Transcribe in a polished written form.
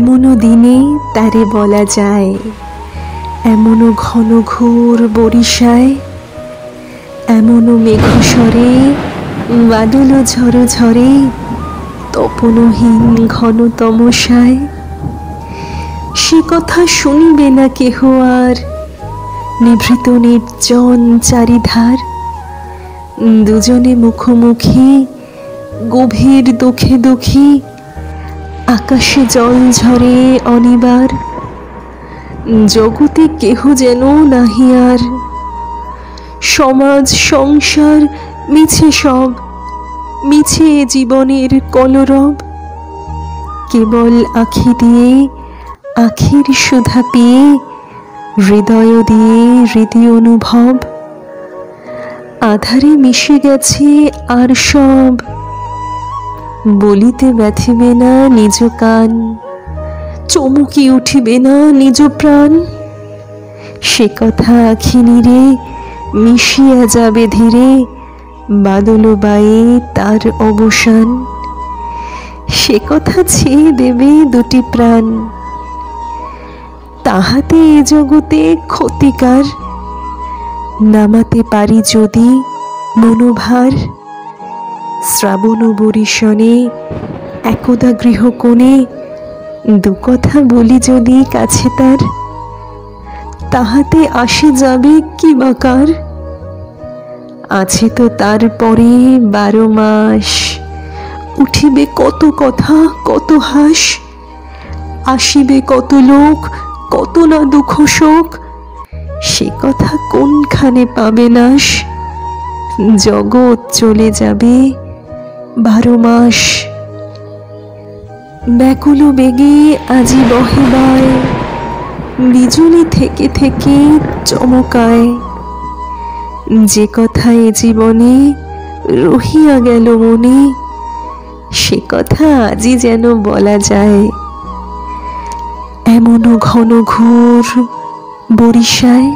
এমনও দিনে তারে বলা যায়, এমনও ঘন ঘোর বরিশায়, এমনও মেঘস্বরে বাদল ঝড় ঝরে, তপনহীন ঘন তমসায়। সে কথা শুনিবে না কেহ আর, নিভৃত নির্জন চারিধার। দুজনে মুখোমুখি গভীর দুঃখে দুঃখী, আকাশে জল ঝরে অনিবার। জগতে কেহ যেন নাহি আর, সমাজ সংসার মিছে সব, মিছে জীবনের কলরব। কেবল আখি দিয়ে আখির সুধা পেয়ে, হৃদয় দিয়ে হৃদি অনুভব। আধারে মিশে গেছে আর সব, বলিতে ব্যথিবে না নিজ কান, চমকি উঠিবে না নিজ প্রাণ। সে কথা আখি নীরে মিশিয়া যাবে ধীরে, বাদল বায়ে তার অবসান। সে কথা ছেয়ে দেবে দুটি প্রাণ, তাহাতে এ জগতে ক্ষতিকার। নামাতে পারি যদি মনোভার, শ্রাবণ বরিশনে একদা গৃহকোণে দু কথা বলি যদি কাছে তার, তাহাতে আসে যাবে কি বাকার। আছে তো তার পরে 12 মাস, উঠিবে কত কথা কত হাস। আসিবে কত লোক কত না দুঃখ শোক, সে কথা কোনখানে পাবে নাশ। জগৎ চলে যাবে 12 মাস। ব্যাকুল বেগে আজি বহে বায়, বিজুলি থেকে থেকে চমকায়। যে কথা এ জীবনে রহিয়া গেল মনে, সে কথা আজি যেন বলা যায়। এমনও ঘন ঘোর বরিশায়।